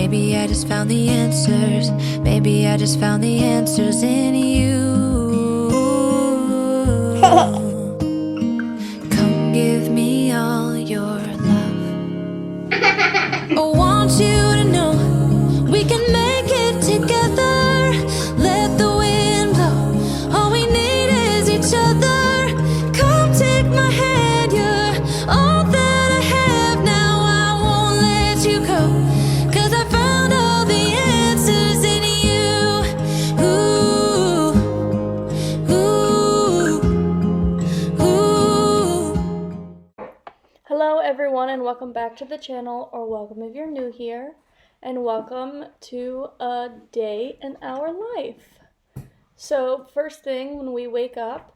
Maybe I just found the answers. Maybe I just found the answers in you. Come give me all your love. I want you to know we can make it together. Let the wind blow. All we need is each other. Come take my hand. You're all that I have now. I won't let you go. 'Cause I found all the answers in you. Ooh, ooh, ooh. Hello everyone and welcome back to the channel, or welcome if you're new here, and welcome to a day in our life. So first thing when we wake up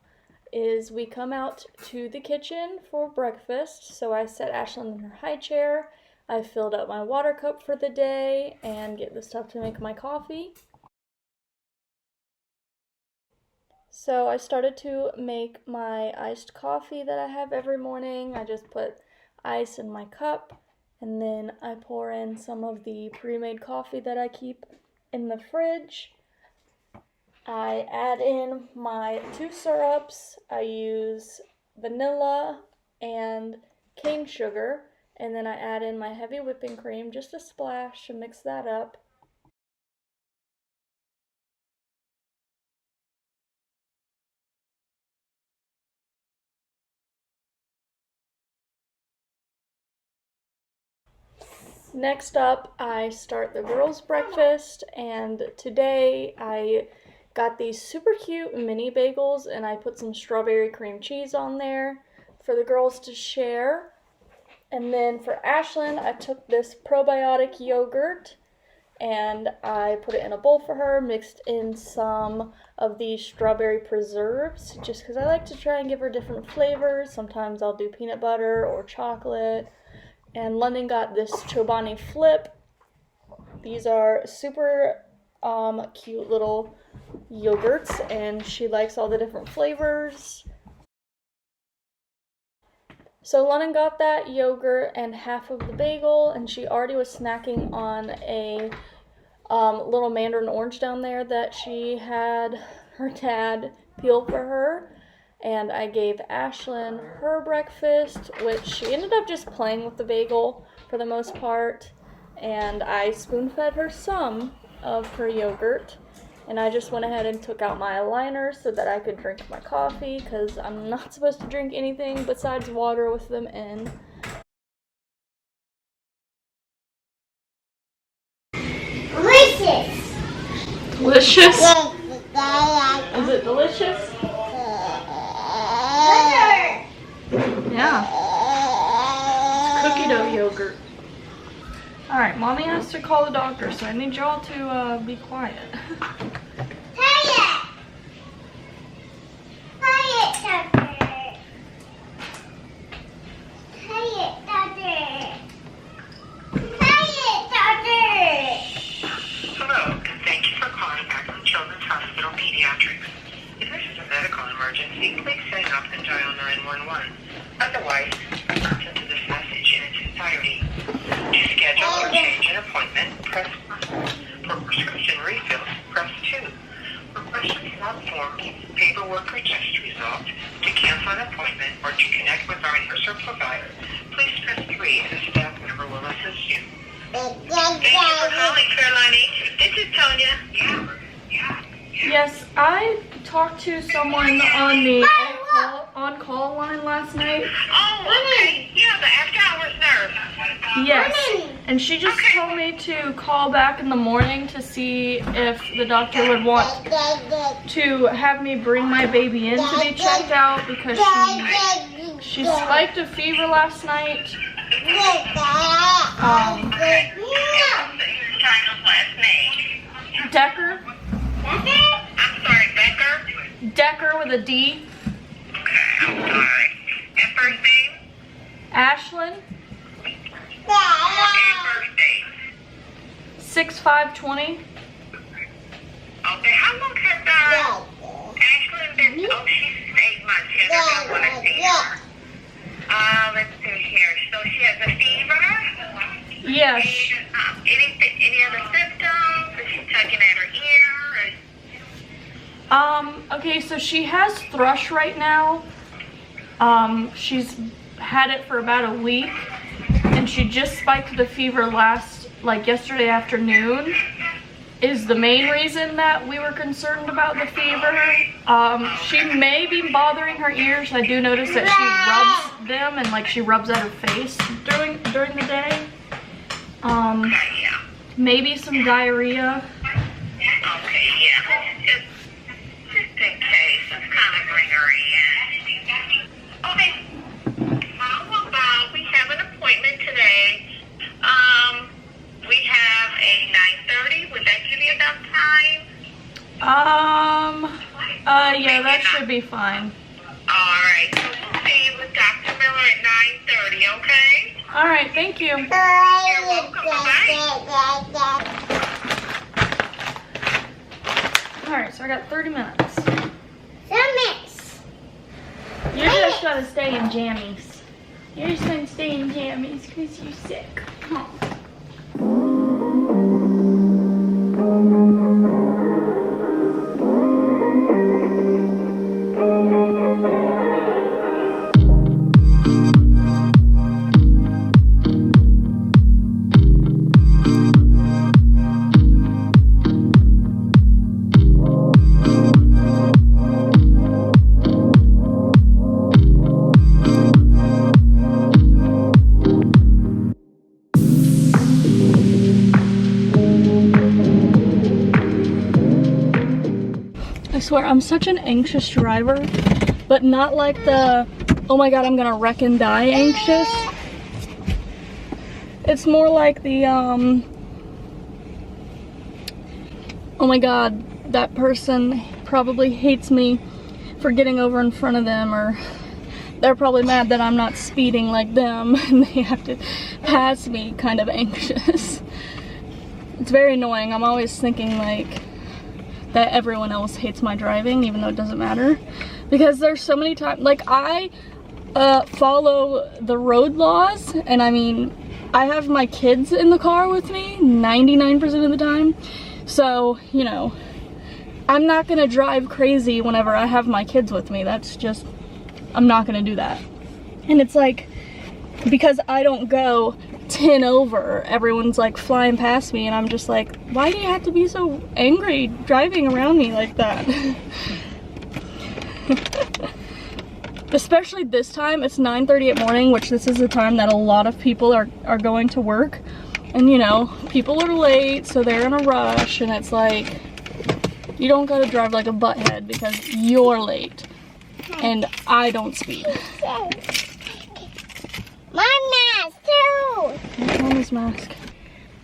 is we come out to the kitchen for breakfast. So I set Ashlyn in her high chair, I filled up my water cup for the day and get the stuff to make my coffee. So I started to make my iced coffee that I have every morning. I just put ice in my cup, and then I pour in some of the pre-made coffee that I keep in the fridge. I add in my 2 syrups. I use vanilla and cane sugar, and then I add in my heavy whipping cream, just a splash, to mix that up. Next up, I start the girls' breakfast, and today I got these super cute mini bagels and I put some strawberry cream cheese on there for the girls to share. And then for Ashlyn, I took this probiotic yogurt and I put it in a bowl for her, mixed in some of these strawberry preserves, just because I like to try and give her different flavors. Sometimes I'll do peanut butter or chocolate. And London got this Chobani Flip. These are super cute little yogurts, and she likes all the different flavors. So London got that yogurt and half of the bagel, and she already was snacking on a little mandarin orange down there that she had her dad peel for her. And I gave Ashlyn her breakfast, which she ended up just playing with the bagel for the most part. And I spoon-fed her some of her yogurt. And I just went ahead and took out my aligner so that I could drink my coffee, because I'm not supposed to drink anything besides water with them in. Delicious! Delicious? Is it delicious? Yeah. It's cookie dough yogurt. Alright, Mommy has to call the doctor, so I need y'all to be quiet. Quiet, doctor. Quiet, doctor. Hello, and thank you for calling Ashlyn Children's Hospital Pediatric. If this is a medical emergency, please hang up and dial 911. Otherwise, listen to this message in its entirety. To schedule or change an appointment, press 1. For prescription refills, press 2. For questions about forms, paperwork, or test results, to cancel an appointment, or to connect with our nurse or provider, please press 3 and a staff member will assist you. Thank you for calling Caroline H. This is Tonya. Yeah. Yes, I talked to someone on the on-call line last night. Oh, okay. Yeah, the after-hours nurse. Yes, and she just told me to call back in the morning to see if the doctor would want to have me bring my baby in to be checked out, because she spiked a fever last night. Okay. Your child's last name. Decker. I'm sorry, Becker? Decker with a D. Okay, I'm sorry. And first name? Ashlyn. And first name? 6520. Okay, how long has Ashlyn been? Oh, she's 8 months. Yeah, that's not what I see her. Let's see here. So she has a fever? Yes. And, any Okay, so she has thrush right now. She's had it for about a week, and she just spiked the fever yesterday afternoon, is the main reason that we were concerned about the fever. She may be bothering her ears. I do notice that she rubs them, and she rubs at her face during the day. Maybe some diarrhea. Okay, yeah. Just in case, let's kind of bring her in. Okay. How about we have an appointment today? We have a 9:30. Would that give you enough time? Yeah, that should be fine. All right. So we'll see you with Dr. Miller at 9:30, okay? All right, thank you. You're welcome. Bye-bye. All right, so I got 30 minutes. Summits. You're just gonna stay in jammies. You're just gonna stay in jammies because you're sick. Oh. I swear, I'm such an anxious driver, but not like the, oh my god, I'm gonna wreck and die anxious. It's more like the, oh my god, that person probably hates me for getting over in front of them, or they're probably mad that I'm not speeding like them and they have to pass me kind of anxious. It's very annoying. I'm always thinking that everyone else hates my driving, even though it doesn't matter, because there's so many times I follow the road laws, and I mean, I have my kids in the car with me 99% of the time, so you know, I'm not gonna drive crazy whenever I have my kids with me. That's just, I'm not gonna do that. And it's because I don't go 10 over, everyone's flying past me, and I'm just why do you have to be so angry driving around me like that? Especially this time, it's 9:30 at morning, which this is the time that a lot of people are going to work, and you know, people are late, so they're in a rush, and it's you don't gotta drive like a butthead because you're late and I don't speed. My mask too. What's Mommy's mask?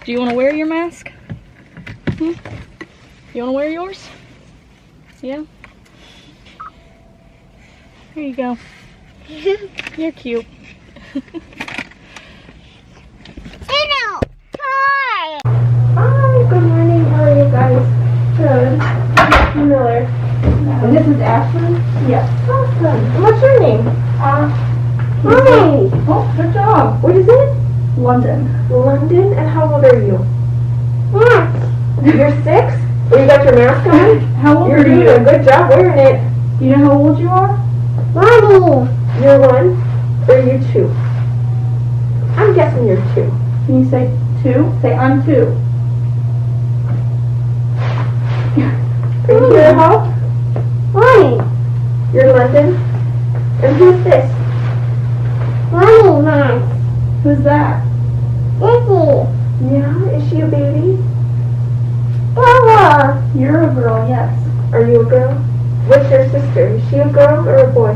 Do you want to wear your mask? You want to wear yours? Yeah? Here you go. You're cute. Hello. Hi. Hi, good morning. How are you guys? Good. I'm Miller. And this is Ashlyn? Yes. Awesome. And what's your name? Hi. Oh, good job. What is it? London. London? And how old are you? Yes. You're 6? Well, you got your mask on? How old are you? You're doing a good job wearing it. Do you know how old you are? Mommy. You're 1? Or are you 2? I'm guessing you're 2. Can you say 2? Say, I'm 2. Are you here to help? Mommy. You're London? And who's this? Mommy mask. Who's that? Vicky. Yeah, is she a baby? Bella. You're a girl, yes. Are you a girl? What's your sister? Is she a girl or a boy?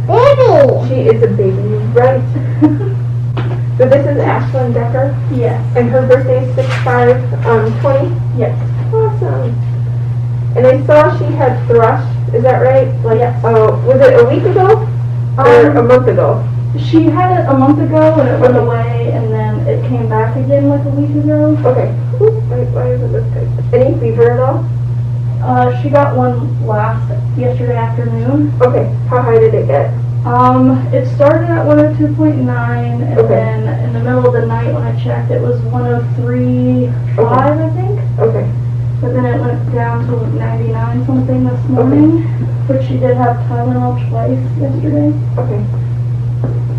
Baby. She is a baby, right? So this is Ashlyn Decker? Yes. And her birthday is 6/5/20? Yes. Awesome. And I saw she had thrush, is that right? Yes. Was it a week ago? Or a month ago? She had it a month ago and it went away, and then it came back again a week ago. Okay. Ooh, why isn't this good? Any fever at all? She got one yesterday afternoon. Okay. How high did it get? It started at 102.9, and Okay. then in the middle of the night when I checked, it was 103.5, I think. Okay. But then it went down to 99 something this morning, but she did have Tylenol twice yesterday. Okay.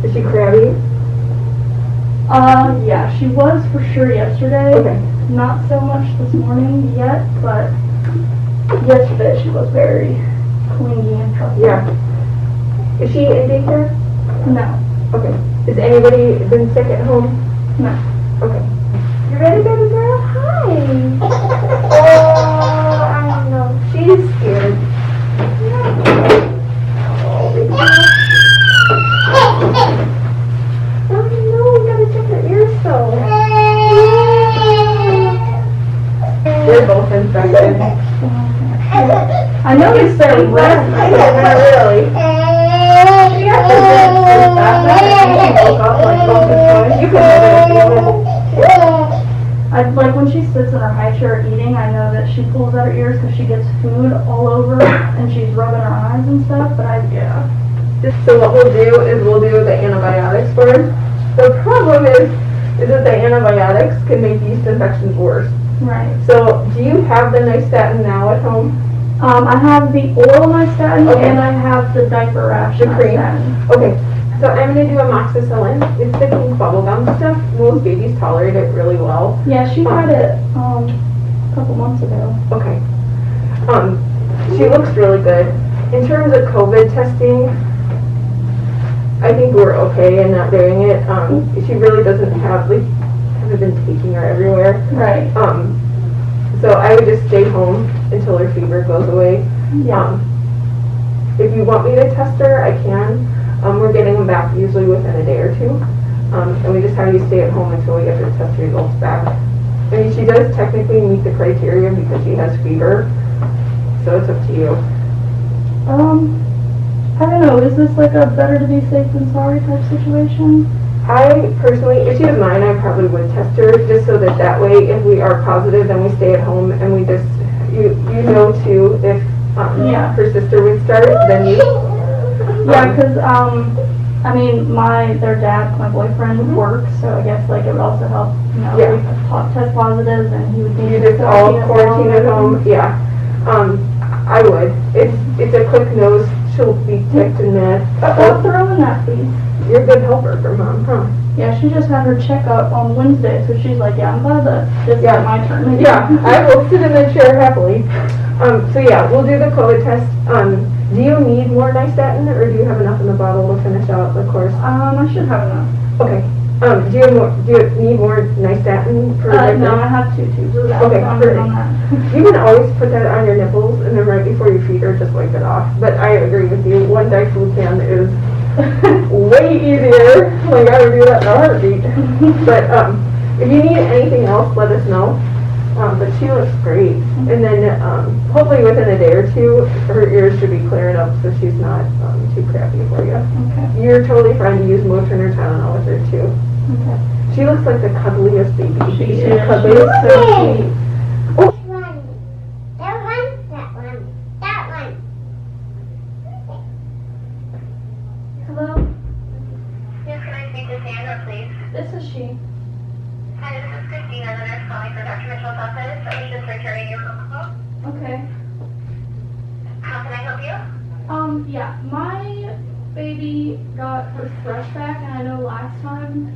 Is she crabby? Yeah, she was for sure yesterday. Okay. Not so much this morning yet, but yesterday she was very clingy and trusty. Yeah. Is she in daycare? No, Okay. Has anybody been sick at home? no. Okay. You ready, baby girl? Hi. Oh, I know. She's scared. Oh no, we gotta check her ears though. They're both infected. I noticed they're red. Really? She actually didn't sleep that night. She woke up like focused twice. You can hold it if you want. Like when she sits in her high chair eating, I know that she pulls out her ears because she gets food all over and she's rubbing her eyes and stuff, but So what we'll do is we'll do the antibiotics for her. The problem is that the antibiotics can make yeast infections worse. right. So do you have the nystatin now at home? I have the oral nystatin Okay. and I have the diaper rash The cream. nystatin. Okay, so I'm going to do amoxicillin. It's the pink bubblegum stuff. Most babies tolerate it really well. Yeah, she had it a couple months ago. Okay. She looks really good. In terms of COVID testing, I think we're okay in not doing it. She really doesn't have, like, haven't been taking her everywhere. Right. So I would just stay home until her fever goes away. Yeah. If you want me to test her, I can. We're getting them back usually within a day or two. And we just have you stay at home until we get the test results back. I mean, she does technically meet the criteria because she has fever. So it's up to you. I don't know, is this like a better to be safe than sorry type situation? I personally, if she was mine, I probably would test her just so that way if we are positive, then we stay at home and we just, you know too, if Yeah. her sister would start, then you. Yeah, because, I mean, their dad, my boyfriend, works, so I guess, like, it would also help, you know, Yeah. if we test positive, and he would be... You just all quarantine at home, yeah. I would. It's a quick nose, she'll be ticked and mad. I'll throw in that, please. You're a good helper for mom, huh? Yeah, she just had her checkup on Wednesday, so she's like, yeah, I'm glad that this Yeah. is my turn. Yeah, I will sit in the chair happily. So yeah, we'll do the COVID test. Do you need more nystatin, or do you have enough in the bottle to finish out the course? I should have enough. Okay. Do you need more nystatin for No, I have 2 tubes of that. Okay, so I'm perfect. good on that. You can always put that on your nipples, and then right before you feed her, just wipe it off. But I agree with you. One diflucan is way easier. Like, I would do that in a heartbeat. But if you need anything else, let us know. But she looks great. And then hopefully within a day or two, her ears should be clearing up so she's not too crappy for you. Okay. You're totally fine to use Motrin or Tylenol with her too. Okay. She looks like the cuddliest baby. She She's is. cuddly. She's so sweet. That one. That one. That one. That one. Hello? Yes, can I speak to Sandra, please? This is she. Hi, this is Christina, the nurse calling for Dr. Mitchell's office. I was just returning your phone call. Okay. How can I help you? Yeah, my baby got her thrush back, and I know last time,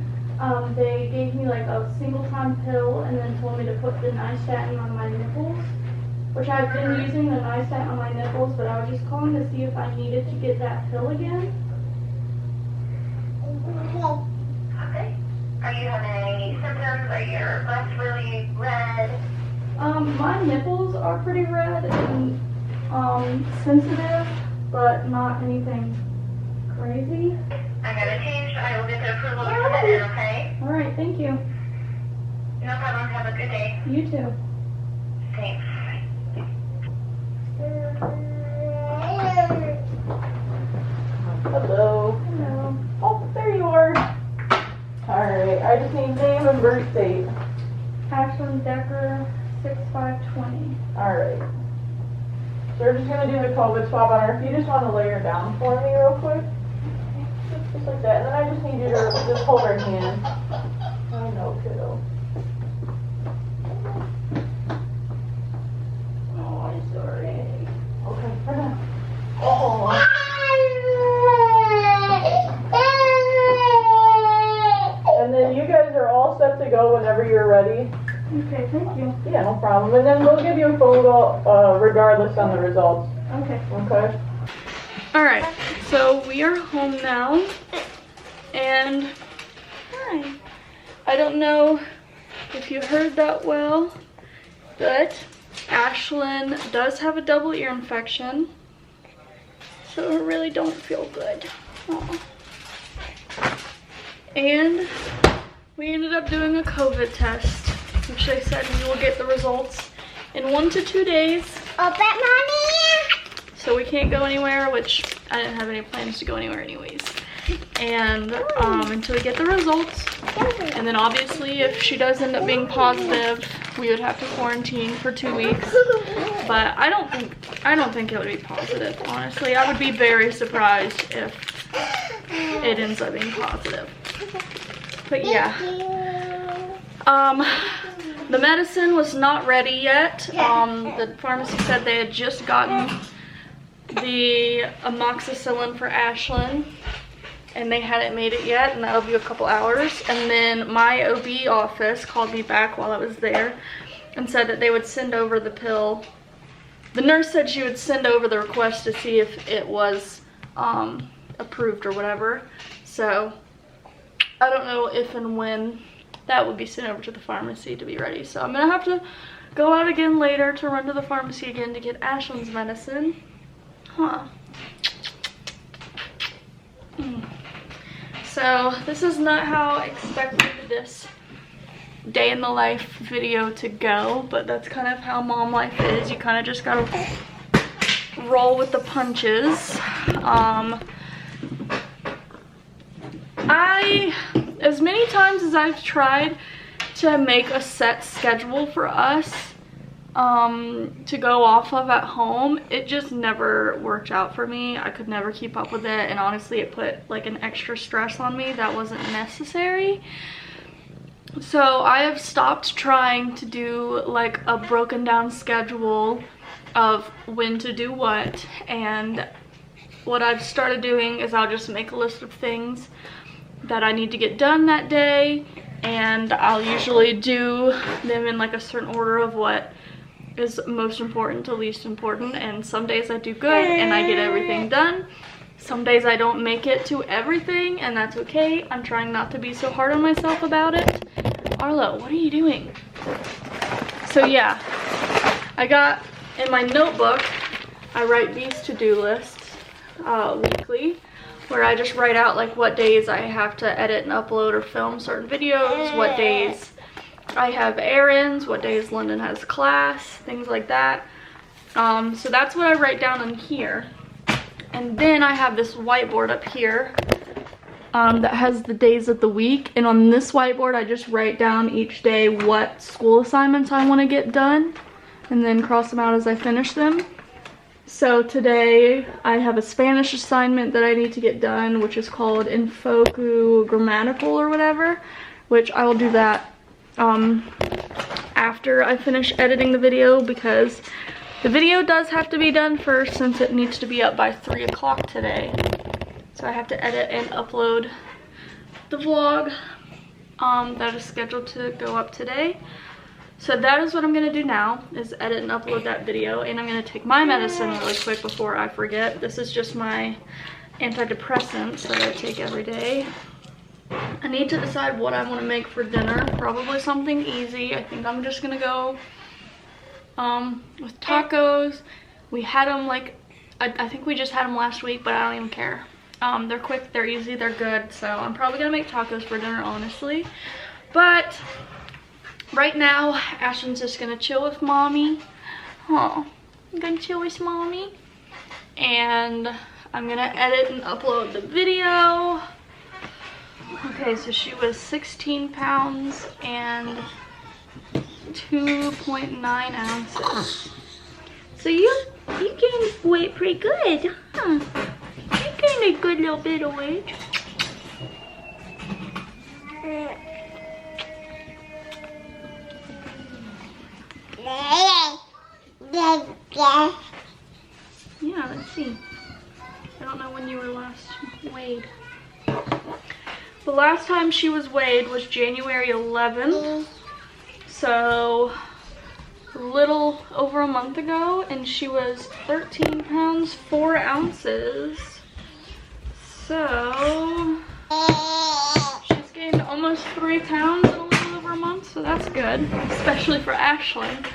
they gave me like a single-time pill and then told me to put the nystatin on my nipples, which I've been using the nystatin on my nipples, but I was just calling to see if I needed to get that pill again. Okay. Are you having any symptoms? Are your breasts really red? My nipples are pretty red and, sensitive, but not anything crazy. I'm going to change. I will get the approval to put it in, okay? Alright, thank you. No problem. Have a good day. You too. Thanks. Hello. Hello. Oh, there you are. Alright, I just need name and birth date. Ashlyn Decker, 6520. Alright. So we're just gonna do the COVID swab on her. If you just want to lay her down for me real quick. Just like that. And then I just need you to just hold her hand. I know, kiddo. Oh, I'm sorry. Okay, for now. Oh. And then you guys are all set to go whenever you're ready. Okay, thank you. Yeah, no problem. And then we'll give you a phone call regardless on the results. Okay. Okay. Alright, so we are home now. And hi. I don't know if you heard that well, but Ashlyn does have a double ear infection. So I really don't feel good. Aww. And we ended up doing a COVID test, which they said we will get the results in 1 to 2 days. Open, Mommy! So we can't go anywhere, which I didn't have any plans to go anywhere anyways. And until we get the results. And then obviously if she does end up being positive, we would have to quarantine for 2 weeks. But I don't think it would be positive, honestly. I would be very surprised if it ends up being positive. But yeah. The medicine was not ready yet. The pharmacy said they had just gotten the amoxicillin for Ashlyn and they hadn't made it yet, and that'll be a couple hours. And then my OB office called me back while I was there and said that they would send over the pill. The nurse said she would send over the request to see if it was approved or whatever. So I don't know if and when that would be sent over to the pharmacy to be ready. So I'm gonna have to go out again later to run to the pharmacy again to get Ashlyn's medicine. Huh. So this is not how I expected this day in the life video to go, but that's kind of how mom life is. You kind of just gotta roll with the punches. As many times as I've tried to make a set schedule for us to go off of at home, it just never worked out for me. I could never keep up with it, and honestly it put like an extra stress on me that wasn't necessary. So I have stopped trying to do like a broken down schedule of when to do what, and what I've started doing is I'll just make a list of things that I need to get done that day, and I'll usually do them in like a certain order of what is most important to least important. And some days I do good and I get everything done. Some days I don't make it to everything, and that's okay. I'm trying not to be so hard on myself about it. Arlo, what are you doing? So yeah, I got in my notebook, I write these to-do lists weekly, where I just write out like what days I have to edit and upload or film certain videos, what days I have errands, what days London has class, things like that. So that's what I write down in here. And then I have this whiteboard up here that has the days of the week, and on this whiteboard I just write down each day what school assignments I want to get done and then cross them out as I finish them. So today I have a Spanish assignment that I need to get done, which is called Infoku Grammatical or whatever, which I will do that after I finish editing the video, because the video does have to be done first since it needs to be up by 3 o'clock today. So I have to edit and upload the vlog that is scheduled to go up today. So that is what I'm going to do now, is edit and upload that video. And I'm going to take my medicine really quick before I forget. This is just my antidepressants that I take every day. I need to decide what I want to make for dinner. Probably something easy. I think I'm just going to go with tacos. We had them like, I think we just had them last week, but I don't even care. They're quick, they're easy, they're good. So I'm probably going to make tacos for dinner, honestly. But right now, Ashlyn's just gonna chill with mommy. Oh, I'm gonna chill with mommy. And I'm gonna edit and upload the video. Okay, so she was 16 pounds and 2.9 ounces. So you gained weight pretty good, huh? You gained a good little bit of weight. Yeah, let's see. I don't know when you were last weighed. The last time she was weighed was January 11th, so a little over a month ago, and she was 13 pounds 4 ounces. So she's gained almost 3 pounds in a little over a month, so that's good, especially for Ashlyn.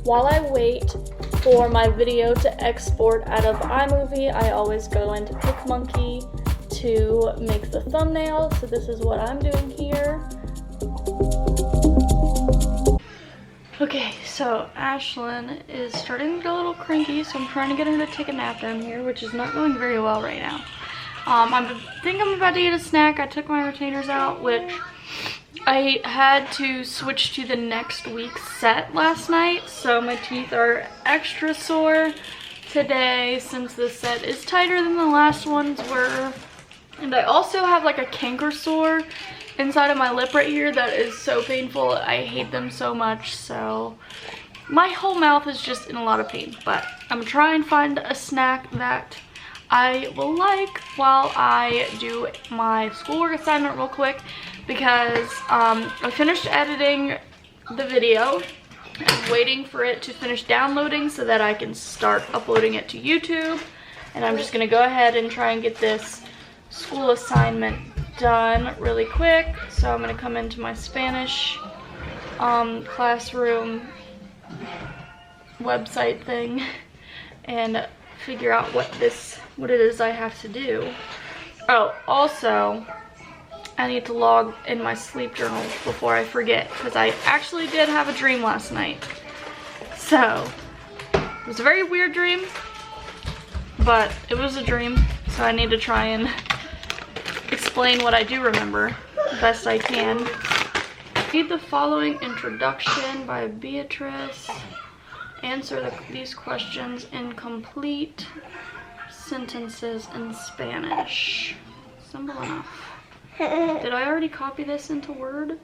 While I wait for my video to export out of iMovie, I always go into PicMonkey to make the thumbnail. So this is what I'm doing here. Okay, so Ashlyn is starting to get a little cranky, so I'm trying to get her to take a nap down here, which is not going very well right now. I think I'm about to eat a snack. I took my retainers out, which I had to switch to the next week's set last night, so my teeth are extra sore today since this set is tighter than the last ones were. And I also have like a canker sore inside of my lip right here that is so painful. I hate them so much, so my whole mouth is just in a lot of pain. But I'm gonna try and find a snack that I will like while I do my schoolwork assignment real quick, because I finished editing the video. I'm waiting for it to finish downloading so that I can start uploading it to YouTube. And I'm just gonna go ahead and try and get this school assignment done really quick. So I'm gonna come into my Spanish classroom website thing and figure out what it is I have to do. Oh, also, I need to log in my sleep journal before I forget, because I actually did have a dream last night. So, it was a very weird dream, but it was a dream, so I need to try and explain what I do remember the best I can. Read the following introduction by Beatrice. Answer these questions in complete sentences in Spanish. Simple enough. Did I already copy this into Word?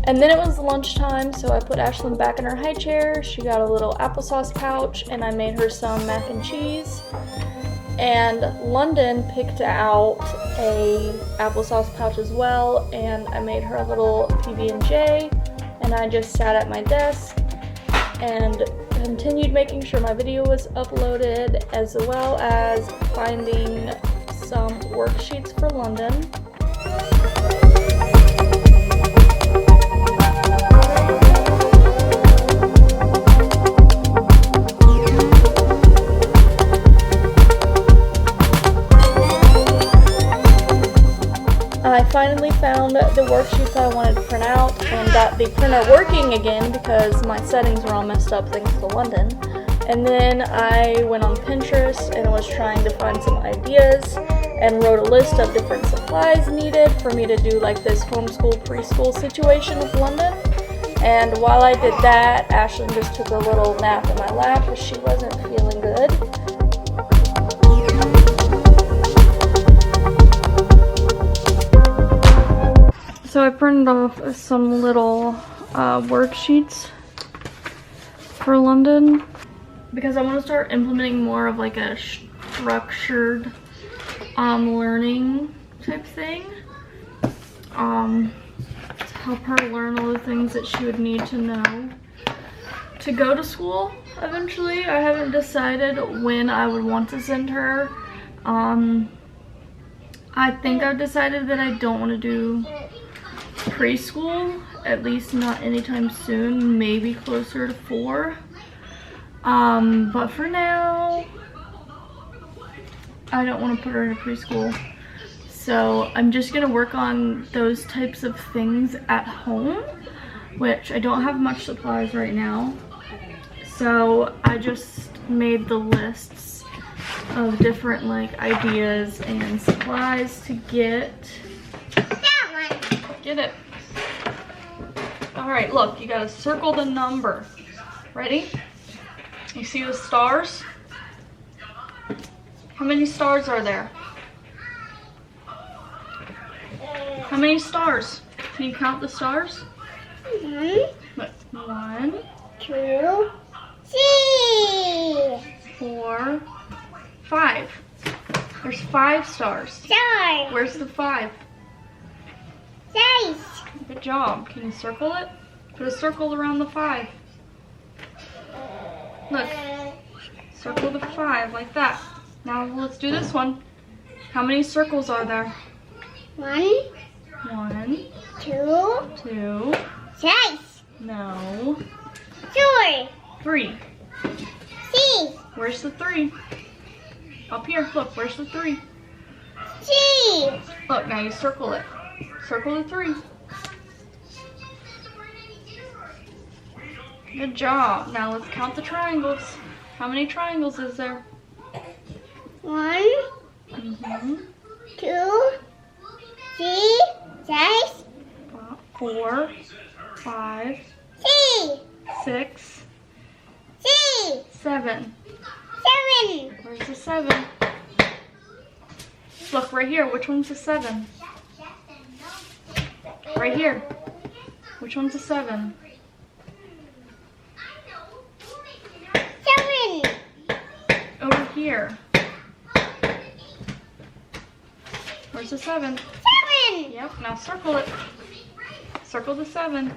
And then it was lunchtime, so I put Ashlyn back in her high chair. She got a little applesauce pouch, and I made her some mac and cheese. And London picked out a applesauce pouch as well, and I made her a little PB&J. And I just sat at my desk and continued making sure my video was uploaded, as well as finding some worksheets for London. I finally found the worksheets I wanted to print out and got the printer working again because my settings were all messed up thanks to London. And then I went on Pinterest and was trying to find some ideas and wrote a list of different supplies needed for me to do like this homeschool preschool situation with London. And while I did that, Ashlyn just took a little nap in my lap because she wasn't feeling good. So I printed off some little worksheets for London because I want to start implementing more of like a structured learning type thing to help her learn all the things that she would need to know to go to school eventually. I haven't decided when I would want to send her. I think I've decided that I don't want to do preschool, at least not anytime soon, maybe closer to 4. But for now, I don't want to put her in a preschool. So I'm just gonna work on those types of things at home, which I don't have much supplies right now. So I just made the lists of different like ideas and supplies to get. Get it. All right, look, you gotta circle the number. Ready? You see the stars? How many stars are there? How many stars? Can you count the stars? 1, 2, 3. 4, 5. There's 5 stars. Star. Where's the 5? 6. Good job. Can you circle it? Put a circle around the 5. Look. Circle the 5 like that. Now let's do this one. How many circles are there? 1, 1, 2, 2. 6. No. 4. 3. 6. Where's the 3? Up here. Look, where's the 3? 3. Look, now you circle it. Circle the 3. Good job. Now let's count the triangles. How many triangles is there? 1, 2, 3, 6. 4, 5, 3. 6, 3. 7. 7. Where's the 7? Look, right here. Which one's the 7? Right here. Which one's the 7? 7. Over here. Where's the 7? 7. Yep, now circle it. Circle the 7.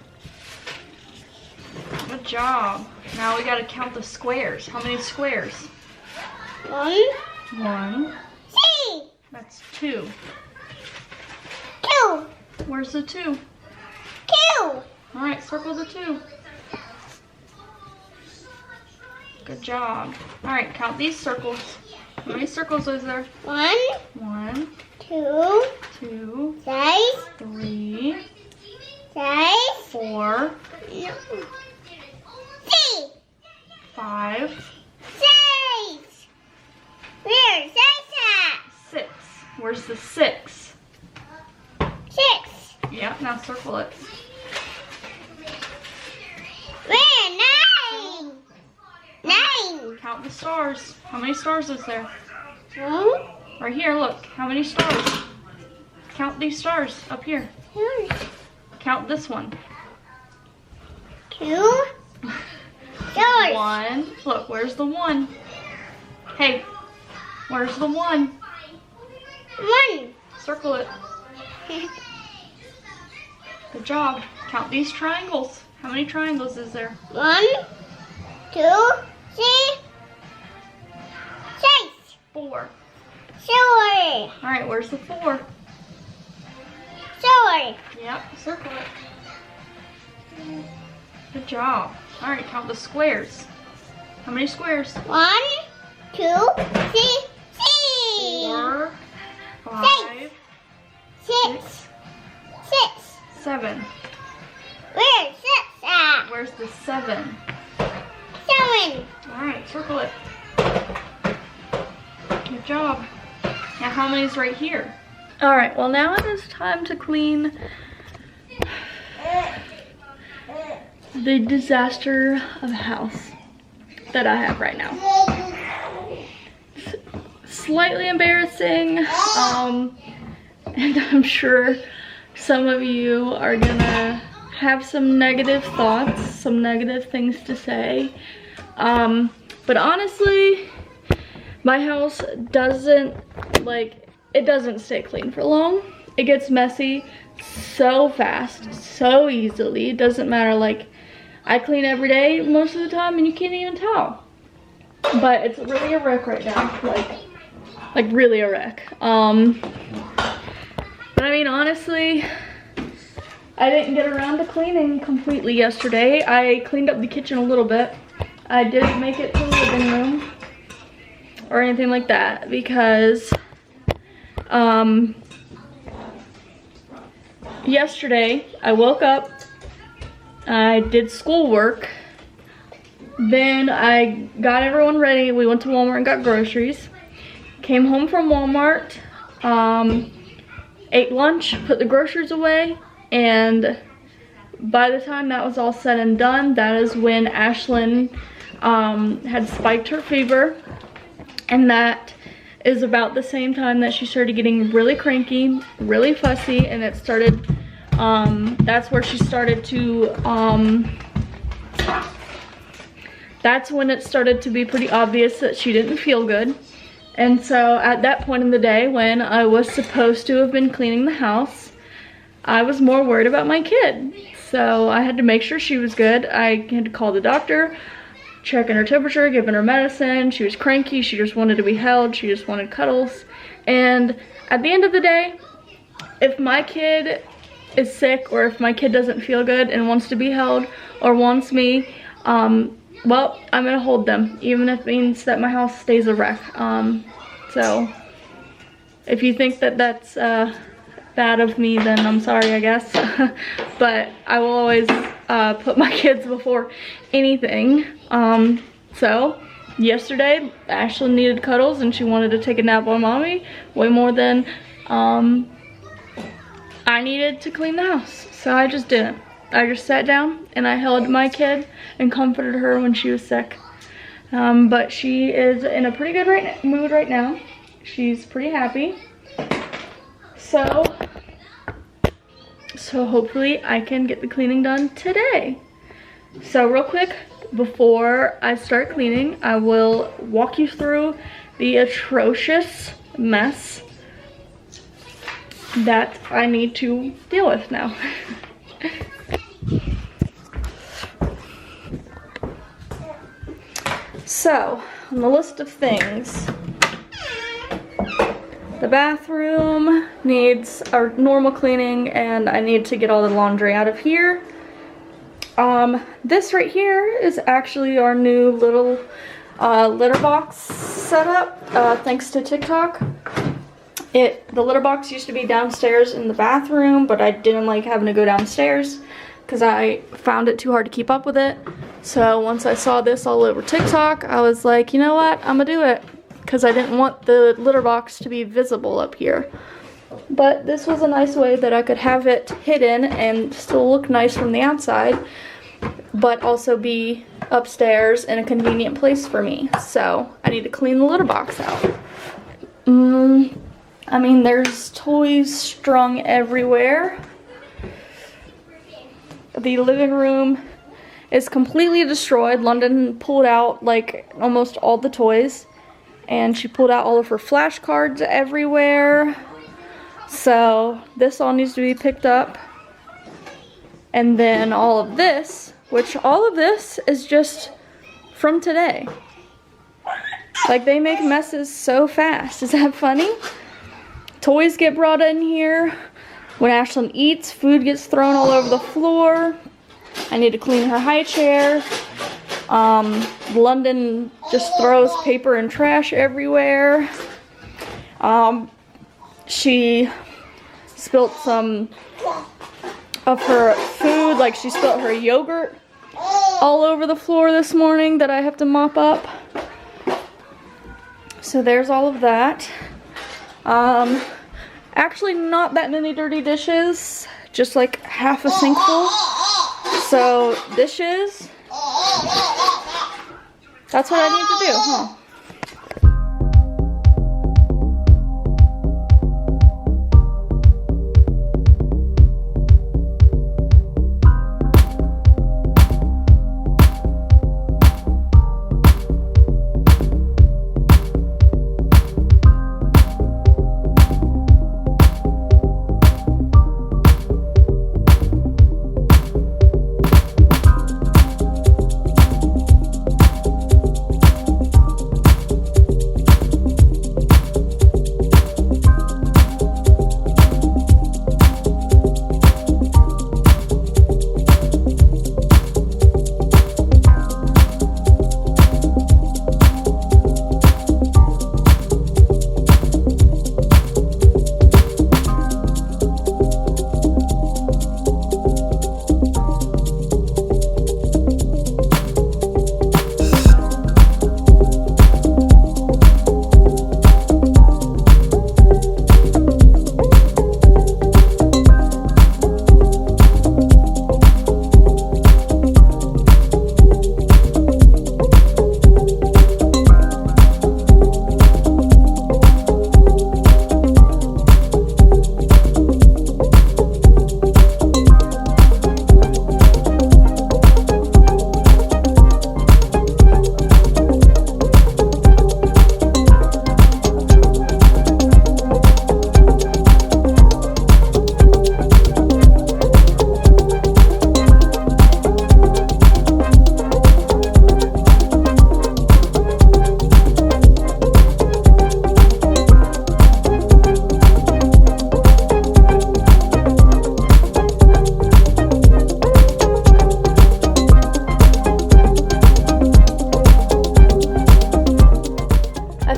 Good job. Now we gotta count the squares. How many squares? 1, 1. 3. That's 2. 2. Where's the 2? 2. Alright, circle the 2. Good job. Alright, count these circles. How many circles is there? 1, 1, 2, 2, 6, 3, 6, 4, 3, 5, 6. Where's 6 at? 6. Where's the 6? 6. Yep, now circle it. Where? 9. 9. Count the stars. How many stars is there? 1, Right here, look. How many stars? Count these stars up here. 2, Count this one. 2. 1. Look, where's the 1? Hey, where's the 1? 1. Circle it. Good job. Count these triangles. How many triangles is there? 1, 2, 3, 6. 4. 6. Sorry. Alright, where's the 4? Sorry. Yep, circle it. Good job. Alright, count the squares. How many squares? 1, 2, 3, 4, 5, 6. 7. Where's 6 at? Where's the 7? 7. Alright, circle it. Good job. Now how many's right here? Alright, well now it is time to clean the disaster of a house that I have right now. Slightly embarrassing, and I'm sure some of you are gonna have some negative thoughts, some negative things to say, but honestly, my house doesn't stay clean for long. It gets messy so fast, so easily. It doesn't matter, like, I clean every day most of the time and you can't even tell. But it's really a wreck right now, like really a wreck. But I mean, honestly, I didn't get around to cleaning completely yesterday. I cleaned up the kitchen a little bit. I didn't make it to the living room or anything like that because yesterday I woke up, I did schoolwork, then I got everyone ready. We went to Walmart and got groceries, came home from Walmart, ate lunch, put the groceries away, and by the time that was all said and done, that is when Ashlyn had spiked her fever, and that is about the same time that she started getting really cranky, really fussy, and it started, that's where she started to, that's when it started to be pretty obvious that she didn't feel good. And so at that point in the day when I was supposed to have been cleaning the house, I was more worried about my kid. So I had to make sure she was good. I had to call the doctor, checking her temperature, giving her medicine. She was cranky, she just wanted to be held, she just wanted cuddles. And at the end of the day, if my kid is sick or if my kid doesn't feel good and wants to be held or wants me, well, I'm gonna hold them, even if it means that my house stays a wreck. So if you think that that's bad of me, then I'm sorry, I guess. But I will always put my kids before anything. So yesterday, Ashlyn needed cuddles and she wanted to take a nap on mommy way more than I needed to clean the house. So I just didn't. I just sat down and I held my kid and comforted her when she was sick. But she is in a pretty good mood right now. She's pretty happy. So hopefully I can get the cleaning done today. So real quick, before I start cleaning, I will walk you through the atrocious mess that I need to deal with now. So, on the list of things, the bathroom needs a normal cleaning and I need to get all the laundry out of here. This right here is actually our new little litter box setup, thanks to TikTok. The litter box used to be downstairs in the bathroom, but I didn't like having to go downstairs because I found it too hard to keep up with it. So once I saw this all over TikTok, I was like, you know what, I'm gonna do it, because I didn't want the litter box to be visible up here. But this was a nice way that I could have it hidden and still look nice from the outside, but also be upstairs in a convenient place for me. So I need to clean the litter box out. I mean, there's toys strung everywhere. The living room is completely destroyed. London pulled out like almost all the toys, and she pulled out all of her flashcards everywhere. So this all needs to be picked up. And then all of this, which all of this is just from today. Like, they make messes so fast. Is that funny? Toys get brought in here. When Ashlyn eats, food gets thrown all over the floor. I need to clean her high chair. London just throws paper and trash everywhere. She spilt some of her food, like she spilt her yogurt all over the floor this morning that I have to mop up. So there's all of that. Actually not that many dirty dishes, just like half a sink full. So dishes, that's what I need to do, huh?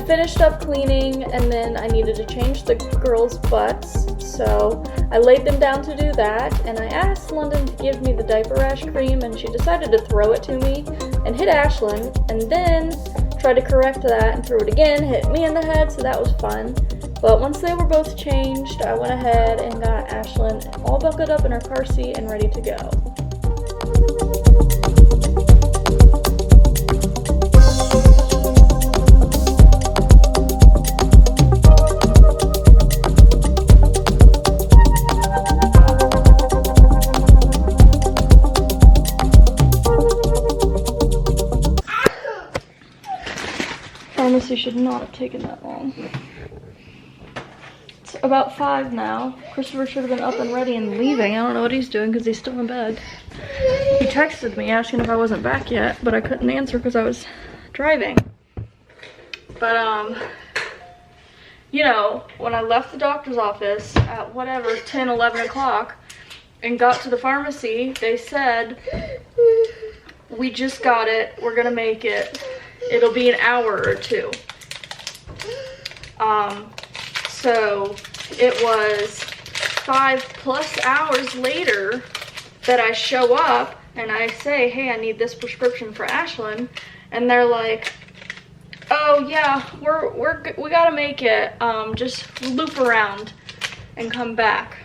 Finished up cleaning, and then I needed to change the girls' butts, so I laid them down to do that, and I asked London to give me the diaper rash cream, and she decided to throw it to me and hit Ashlyn, and then tried to correct that and threw it again, hit me in the head, so that was fun. But once they were both changed, I went ahead and got Ashlyn all buckled up in her car seat and ready to go. Pharmacy should not have taken that long. It's about 5 now. Christopher should have been up and ready and leaving. I don't know what he's doing because he's still in bed. He texted me asking if I wasn't back yet, but I couldn't answer because I was driving. But, you know, when I left the doctor's office at whatever, 10, 11 o'clock, and got to the pharmacy, they said, we just got it, we're gonna make it. It'll be an hour or 2. So it was 5+ hours later that I show up and I say, hey, I need this prescription for Ashlyn, and they're like, oh yeah, we gotta make it. Just loop around and come back.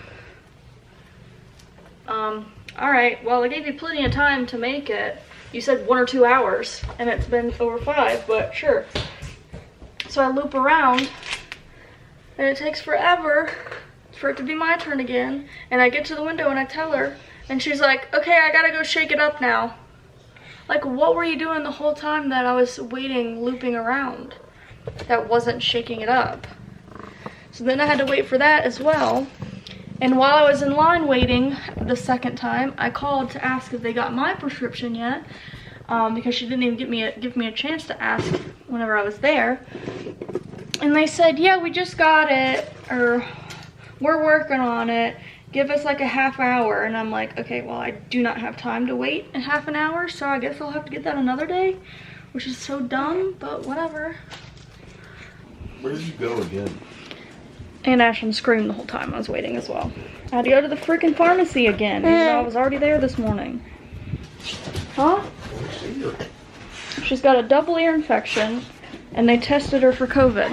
All right. Well, I gave you plenty of time to make it. You said 1 or 2 hours, and it's been over 5, but sure. So I loop around, and it takes forever for it to be my turn again. And I get to the window, and I tell her, and she's like, okay, I gotta go shake it up now. Like, what were you doing the whole time that I was waiting, looping around? That wasn't shaking it up. So then I had to wait for that as well. And while I was in line waiting the second time, I called to ask if they got my prescription yet. because she didn't even give me a chance to ask whenever I was there. And they said, yeah, we just got it, or we're working on it. Give us like a half hour. And I'm like, okay, well, I do not have time to wait a half an hour, so I guess I'll have to get that another day, which is so dumb, but whatever. Where did you go again? And Ashlyn screamed the whole time I was waiting as well. I had to go to the freaking pharmacy again, even though I was already there this morning. Huh? She's got a double ear infection, and they tested her for COVID.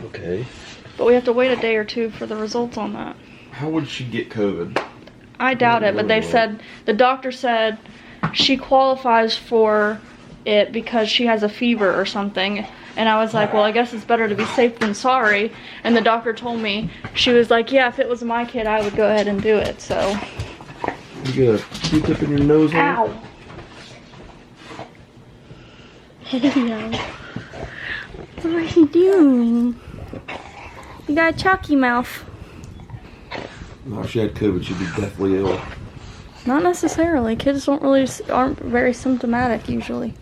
Okay. But we have to wait a day or two for the results on that. How would she get COVID? I doubt it, but they said, the doctor said she qualifies for it because she has a fever or something. And I was like, well, I guess it's better to be safe than sorry. And the doctor told me, she was like, yeah, if it was my kid, I would go ahead and do it, so. You got a Q-tip in your nose? Ow. Hello. What are you doing? You got a chalky mouth. No, if she had COVID, she'd be deathly ill. Not necessarily. Kids aren't very symptomatic usually.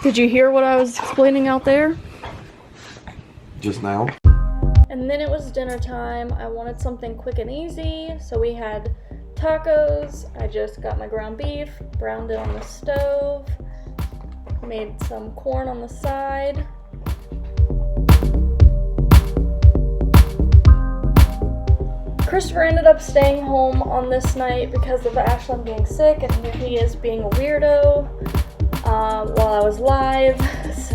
Did you hear what I was explaining out there? Just now? And then it was dinner time. I wanted something quick and easy, so we had tacos. I just got my ground beef, browned it on the stove, made some corn on the side. Christopher ended up staying home on this night because of Ashlyn being sick, and here he is being a weirdo while I was live,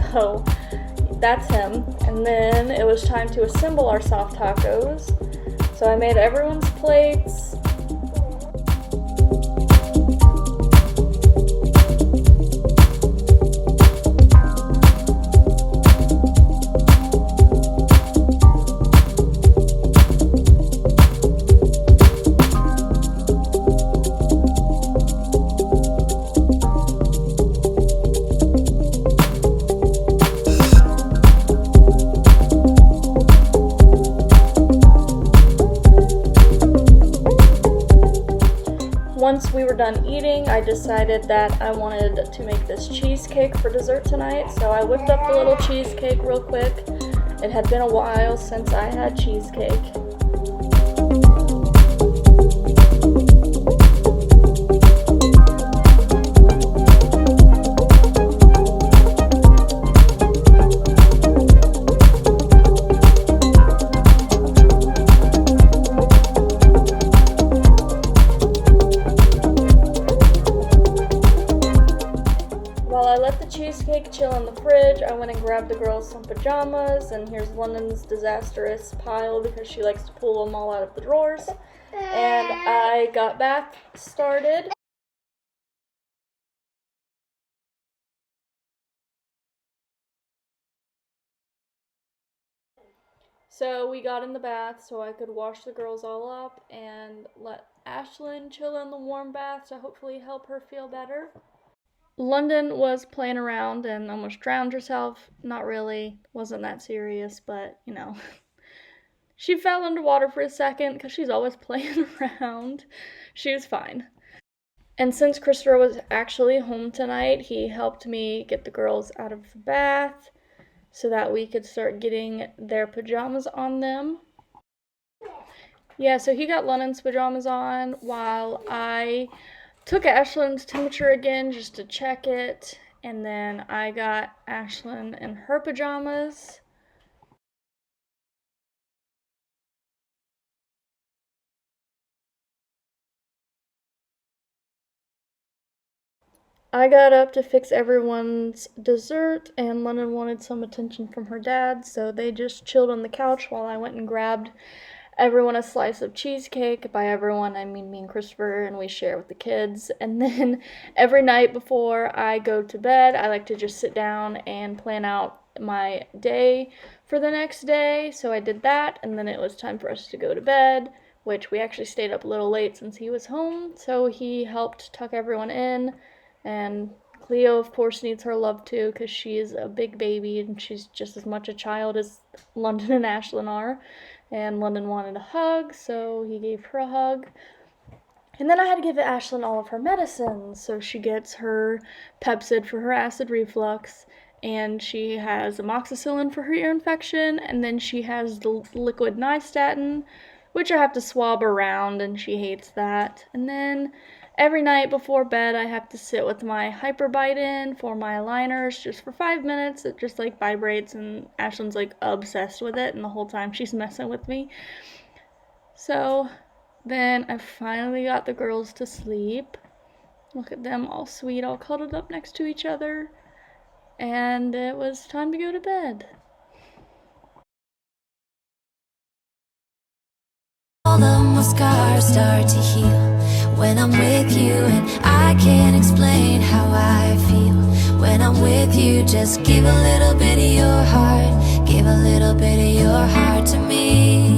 so that's him. And then it was time to assemble our soft tacos, so I made everyone's plates. Once we were done eating, I decided that I wanted to make this cheesecake for dessert tonight, so I whipped up the little cheesecake real quick. It had been a while since I had cheesecake. Cheesecake chill in the fridge. I went and grabbed the girls some pajamas, and here's London's disastrous pile because she likes to pull them all out of the drawers. And I got bath started. So we got in the bath so I could wash the girls all up and let Ashlyn chill in the warm bath to hopefully help her feel better. London was playing around and almost drowned herself. Not really, wasn't that serious, but you know. She fell underwater for a second because she's always playing around. She was fine. And since Christopher was actually home tonight, he helped me get the girls out of the bath so that we could start getting their pajamas on them. Yeah, so he got London's pajamas on while I took Ashlyn's temperature again just to check it, and then I got Ashlyn in her pajamas. I got up to fix everyone's dessert, and London wanted some attention from her dad, so they just chilled on the couch while I went and grabbed everyone a slice of cheesecake. By everyone, I mean me and Christopher, and we share with the kids. And then every night before I go to bed, I like to just sit down and plan out my day for the next day. So I did that, and then it was time for us to go to bed, which we actually stayed up a little late since he was home. So he helped tuck everyone in, and Cleo, of course, needs her love too because she is a big baby and she's just as much a child as London and Ashlyn are. and London wanted a hug, so he gave her a hug. And then I had to give Ashlyn all of her medicines, so she gets her Pepcid for her acid reflux, and she has amoxicillin for her ear infection, and then she has the liquid nystatin, which I have to swab around, and she hates that. And then every night before bed, I have to sit with my Hyperbite in for my aligners just for 5 minutes. It just like vibrates, and Ashlyn's like obsessed with it, and the whole time she's messing with me. So then I finally got the girls to sleep. Look at them all sweet, all cuddled up next to each other. And it was time to go to bed. All of my scars start to heal when I'm with you, and I can't explain how I feel when I'm with you. Just give a little bit of your heart, give a little bit of your heart to me.